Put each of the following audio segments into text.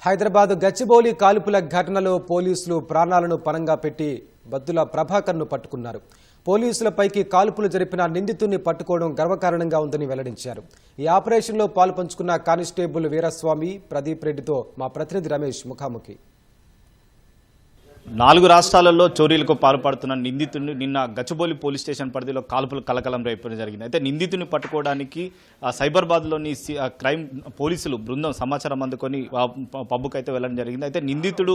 హైదరాబాద్ గచ్చిబౌలి కాల్పుల ఘటనలో పోలీసులు ప్రాణాలను పణంగా పెట్టి బత్తుల ప్రభాకర్ను పట్టుకున్నారు. పోలీసులపైకి కాల్పులు జరిపిన నిందితుడిని పట్టుకోవడం గర్వకారణంగా ఉందని వెల్లడించారు. ఈ ఆపరేషన్లో పాల్పంచుకున్న కానిస్టేబుల్ వీరస్వామి, ప్రదీప్ రెడ్డితో మా ప్రతినిధి రమేష్ ముఖాముఖి. 4 రాష్ట్రాలలో చోరీలకు పాల్పడుతున్న నిందితుడిని నిన్న గచ్చిబౌలి పోలీస్ స్టేషన్ పరిధిలో కాల్పులు కలకలం రేపడం జరిగింది. అయితే నిందితుడిని పట్టుకోవడానికి సైబరాబాద్లోని క్రైమ్ పోలీసులు బృందం సమాచారం అందుకొని పబ్బుకు అయితే వెళ్ళడం జరిగింది. అయితే నిందితుడు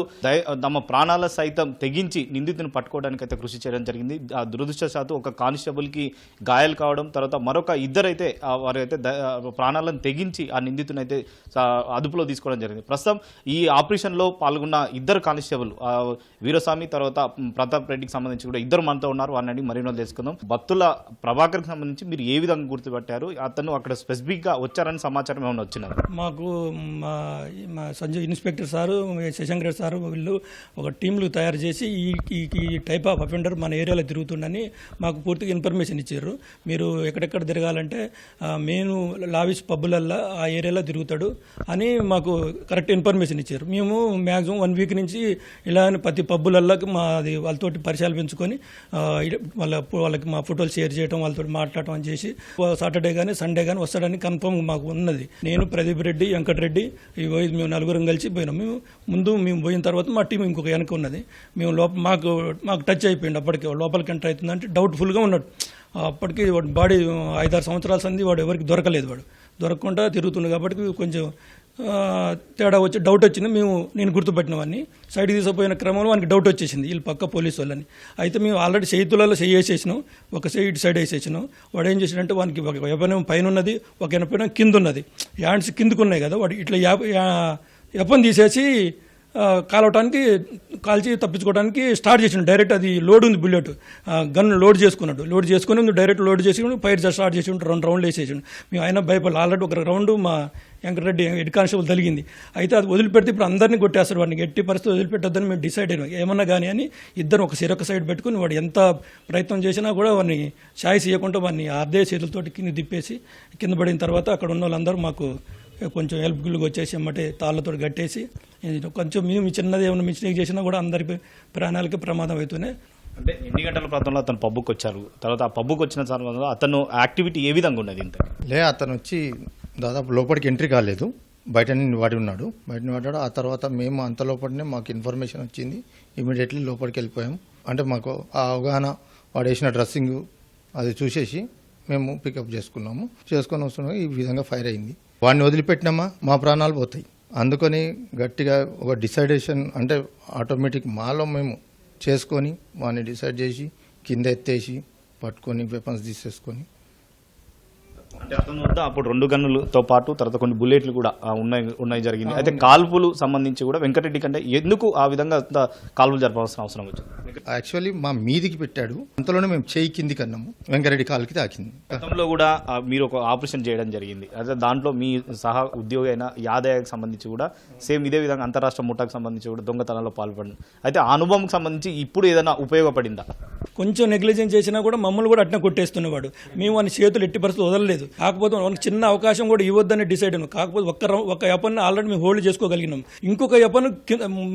తమ ప్రాణాల సైతం తెగించి నిందితుడిని పట్టుకోవడానికి అయితే కృషి చేయడం జరిగింది. దురదృష్టవశాత్తు ఒక కానిస్టేబుల్కి గాయాలు కావడం, తర్వాత మరొక ఇద్దరైతే వారైతే ప్రాణాలను తెగించి ఆ నిందితుని అయితే అదుపులో తీసుకోవడం జరిగింది. ప్రస్తుతం ఈ ఆపరేషన్లో పాల్గొన్న ఇద్దరు కానిస్టేబుల్ వీరస్వామి తర్వాత ప్రతాప్ రెడ్డికి సంబంధించి కూడా ఇద్దరు మనతో ఉన్నారు. వారిని మరిన్నో తెలుసుకుందాం. బత్తుల ప్రభాకర్కి సంబంధించి మీరు ఏ విధంగా గుర్తుపట్టారు? అతను అక్కడ స్పెసిఫిక్గా వచ్చారని సమాచారం ఏమైనా వచ్చినారు? మాకు మా సంజయ్ ఇన్స్పెక్టర్ సారు, శశాంకర్ సారు వీళ్ళు ఒక టీంలు తయారు చేసి ఈ టైప్ ఆఫ్ అఫెండర్ మన ఏరియాలో తిరుగుతుండని మాకు పూర్తిగా ఇన్ఫర్మేషన్ ఇచ్చారు. మీరు ఎక్కడెక్కడ తిరగాలంటే మెయిన్ లావిష్ పబ్బులల్లో ఆ ఏరియాలో తిరుగుతాడు అని మాకు కరెక్ట్ ఇన్ఫర్మేషన్ ఇచ్చారు. మేము మ్యాక్సిమం 1 వీక్ నుంచి ఇలా ప్రతి పబ్బులల్లోకి వాళ్ళతోటి పరిచయాలు పెంచుకొని వాళ్ళకి మా ఫోటోలు షేర్ చేయడం, వాళ్ళతో మాట్లాడటం అని చేసి సాటర్డే కానీ సండే కానీ వస్తాడని కన్ఫర్మ్ మాకు ఉన్నది. నేను, ప్రదీప్ రెడ్డి, వెంకటరెడ్డి మేము 4 కలిసి పోయినాం. మేము పోయిన తర్వాత మా టీం ఇంకొక వెనక ఉన్నది. మేము మాకు టచ్ అయిపోయింది. అప్పటికి లోపలికి ఎంటర్ అవుతుందంటే డౌట్ఫుల్గా ఉన్నాడు. అప్పటికి వాడు బాడీ 5-6 సంవత్సరాల సంది వాడు ఎవరికి దొరకలేదు. వాడు దొరకకుండా తిరుగుతుంది కాబట్టి కొంచెం తేడా వచ్చి డౌట్ వచ్చింది. నేను గుర్తుపెట్టినవన్నీ సైడ్కి తీసుకుపోయిన క్రమంలో వానికి డౌట్ వచ్చేసింది వీళ్ళు పక్క పోలీసు వాళ్ళని. అయితే మేము ఆల్రెడీ చేతులలో వేసేసినాం, ఒక ఇటు సైడ్ వేసేసినాం. వాడు ఏం చేసినంటే వానికి ఒక ఎపనం పైన ఉన్నది, ఒక ఎనపనం కింద ఉన్నది. హ్యాండ్స్ కిందకు ఉన్నాయి కదా, వాడు ఇట్లా ఎపం తీసేసి కాల్చి తప్పించుకోవడానికి స్టార్ట్ చేసిండు. డైరెక్ట్ అది లోడ్ ఉంది, బుల్లెట్ గన్ లోడ్ చేసుకుని డైరెక్ట్ లోడ్ చేసి ఫైర్ స్టార్ట్ చేసి 2 రౌండ్లు వేసేసిండు. మేము అయినా భయపడాలి. ఆల్రెడీ ఒక రౌండ్ మా వెంకటరెడ్డి హెడ్ కానిస్టేబుల్ తగిలింది. అయితే అది వదిలిపెడితే ఇప్పుడు అందరినీ కొట్టేస్తారు. వాడిని ఎట్టి పరిస్థితి వదిలిపెట్టొద్దని మేము డిసైడ్ అయినాం. ఏమన్నా కానీ అని ఇద్దరు ఒక సైడ్ పెట్టుకుని వాడు ఎంత ప్రయత్నం చేసినా కూడా వాడిని ఛాయిస్ ఇవ్వకుండా వాడిని అర్ధే చేతులతోటి కింద తిప్పేసి కింద పడిన తర్వాత అక్కడ ఉన్న వాళ్ళందరూ మాకు కొంచెం హెల్ప్ఫుల్గా వచ్చేసి అమ్మటే తాళ్ళతో కట్టేసి కొంచెం మేము చిన్నది ఏమైనా మిస్టేక్ చేసినా కూడా అందరికి ప్రాణాలకి ప్రమాదం అవుతూనే. అంటే ఎన్ని గంటల ప్రాంతంలో అతను పబ్బుకి వచ్చారు? తర్వాత ఆ పబ్బుకి వచ్చిన తర్వాత అతను యాక్టివిటీ ఏ విధంగా ఉన్నది? అతను వచ్చి దాదాపు లోపలికి ఎంట్రీ కాలేదు, బయట వాడి ఉన్నాడు. ఆ తర్వాత మేము అంత లోపలనే మాకు ఇన్ఫర్మేషన్ వచ్చింది. ఇమీడియట్లీ లోపలికి వెళ్ళిపోయాం. అంటే మాకు ఆ అవగాహన, వాడు వేసిన డ్రెస్సింగ్ అది చూసేసి మేము పికప్ చేసుకొని వస్తున్నాం. ఈ విధంగా ఫైర్ అయింది. వాడిని వదిలిపెట్టినామా మా ప్రాణాలు పోతాయి. అందుకని గట్టిగా ఒక డిసైడేషన్ అంటే ఆటోమేటిక్ మాలో మేము చేసుకొని వాడిని డిసైడ్ చేసి కింద ఎత్తేసి పట్టుకొని వెపన్స్ తీసేసుకొని. అంటే అతను వద్ద అప్పుడు 2 గన్నులతో పాటు తర్వాత కొన్ని బుల్లెట్లు కూడా ఉన్నాయి జరిగింది. అయితే కాల్పులు సంబంధించి కూడా వెంకటరెడ్డి కంటే ఎందుకు ఆ విధంగా కాల్పులు జరపాల్సిన అవసరం వచ్చింది? యాక్చువల్లీ మా మీదికి పెట్టాడు, అంతలోనే మేము చేయి కిందికి అన్నాము, వెంకటరెడ్డి కాలుకి తాకింది. గతంలో కూడా మీరు ఒక ఆపరేషన్ చేయడం జరిగింది. అయితే దాంట్లో మీ సహా ఉద్యోగి అయిన యాదయ్యకి సంబంధించి కూడా సేమ్ ఇదే విధంగా అంతరాష్ట్ర ముఠాకు సంబంధించి కూడా దొంగతనంలో పాల్పడింది. అయితే ఆ అనుభవంకి సంబంధించి ఇప్పుడు ఏదైనా ఉపయోగపడిందా? కొంచెం నెగ్లిజెన్స్ చేసినా కూడా మమ్మల్ని కూడా అట్నే కొట్టేస్తున్నవాడు. మేము వాని చేతులు ఎట్టి పరిస్థితులు వదలలేదు. కాకపోతే మనకు చిన్న అవకాశం కూడా ఇవ్వద్దని డిసైడ్ అయినాం. కాకపోతే ఒక వెపన్ ఆల్రెడీ మేము హోల్డ్ చేసుకోగలిగినాం. ఇంకొక వెపన్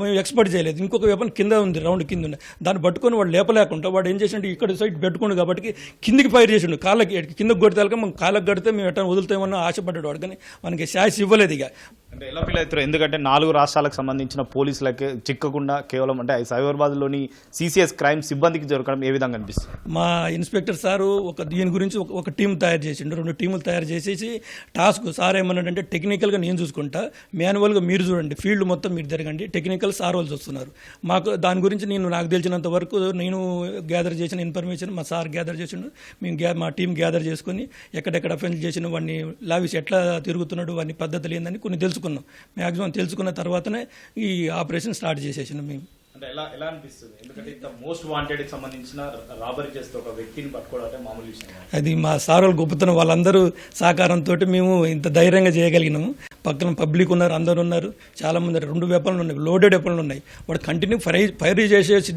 మేము ఎక్స్పర్ట్ చేయలేదు. ఇంకొక వెపన్ కింద ఉంది, రౌండ్ కింద ఉంది. దాన్ని పట్టుకొని వాడు లేపలేకుండా వాడు ఏం చేసిండు, ఇక్కడ సైడ్ పెట్టుకోండు కాబట్టి కిందికి ఫైర్ చేసిండు. కాళ్ళకి కిందకి కొడితే మనం కాళ్ళకి కడితే మేము ఎట్లా వదులుతామని ఆశపడ్డాడు వాడు, కానీ మనకి ఛాయిస్ ఇవ్వలేదు. ఇక అంటే ఎలా ఫీల్ అవుతారు? ఎందుకంటే 4 రాష్ట్రాలకు సంబంధించిన పోలీసులకే చిక్కకుండా కేవలం అంటే సైబరాబాద్లోని సిసిఎస్ క్రైమ్ సిబ్బందికి జరగడం ఏ విధంగా అనిపిస్తుంది? మా ఇన్స్పెక్టర్ సారు దీని గురించి ఒక టీం తయారు చేసిండు. 2 టీములు తయారు చేసేసి టాస్క్ సార్ ఏమన్నాడంటే టెక్నికల్గా నేను చూసుకుంటా, మాన్యువల్గా మీరు చూడండి, ఫీల్డ్ మొత్తం మీరు జరగండి, టెక్నికల్ సార్ వాళ్ళు వస్తున్నారు. మాకు దాని గురించి నాకు తెలిసినంత వరకు నేను గ్యాదర్ చేసిన ఇన్ఫర్మేషన్ మా సార్ గ్యాదర్ చేసిండు. మా టీం గ్యాదర్ చేసుకుని ఎక్కడెక్కడ అఫెన్స్ చేసిన వాడిని లావిష్ ఎట్లా తిరుగుతున్నాడు, వాడిని పద్ధతులు ఏందని కొన్ని తెలుసుకున్నాం. మ్యాక్సిమం తెలుసుకున్న తర్వాతనే ఈ ఆపరేషన్ స్టార్ట్ చేసేసినాం మేము. అంటే ఎలా అనిపిస్తుంది? ఎందుకంటే ఇంత మోస్ట్ వాంటెడ్ కి సంబంధించిన రాబరీ చేస్తే ఒక వ్యక్తిని పట్టుకోవడం అంటే మామూలు విషయం కాదు. అది మా సార్ వాళ్ళు గొప్పతనం, వాళ్ళందరూ సహకారంతో మేము ఇంత ధైర్యంగా చేయగలిగినాము. పక్కన పబ్లిక్ ఉన్నారు, అందరూ ఉన్నారు, చాలా మంది 2 వెపన్లు ఉన్నాయి, లోడెడ్ వెపన్లు ఉన్నాయి. వాడు కంటిన్యూ ఫైర్ చేసేసి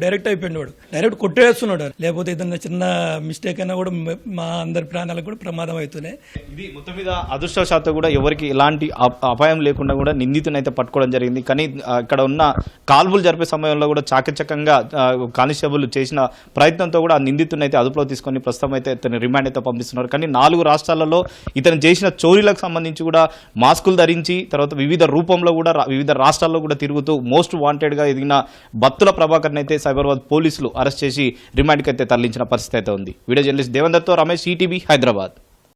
డైరెక్ట్ అయిపోయింది, వాడు డైరెక్ట్ కొట్టేస్తున్నాడు. లేకపోతే ఏదన్నా చిన్న మిస్టేక్ అయినా కూడా మా అందరి ప్రాణాలకు కూడా ప్రమాదం అవుతున్నాయి. ఇది మొత్తం మీద అదృష్టవశాత్తు కూడా ఎవరికి ఎలాంటి అపాయం లేకుండా కూడా నిందితుని అయితే పట్టుకోవడం జరిగింది. కానీ ఇక్కడ ఉన్న కాల్పులు జరిపే సమయంలో కూడా చాకచక్యంగా కానిస్టేబుల్ చేసిన ప్రయత్నంతో కూడా ఆ నిందితుని అయితే అదుపులో తీసుకొని ప్రస్తుతం అయితే ఇతని రిమాండ్ అయితే పంపిస్తున్నారు. కానీ 4 రాష్ట్రాలలో ఇతను చేసిన చోరీలకు సంబంధించి కూడా మాస్కులు ధరించి తర్వాత వివిధ రూపంలో కూడా వివిధ రాష్ట్రాల్లో కూడా తిరుగుతూ మోస్ట్ వాంటెడ్గా ఎదిగిన బత్తుల ప్రభాకర్ని అయితే సైబరాబాద్ పోలీసులు అరెస్ట్ చేసి రిమాండ్కి అయితే తరలించిన పరిస్థితి అయితే ఉంది. వీడియో జర్నలిస్ట్ దేవేందర్తో రమేష్, ఈటీవీ, హైదరాబాద్.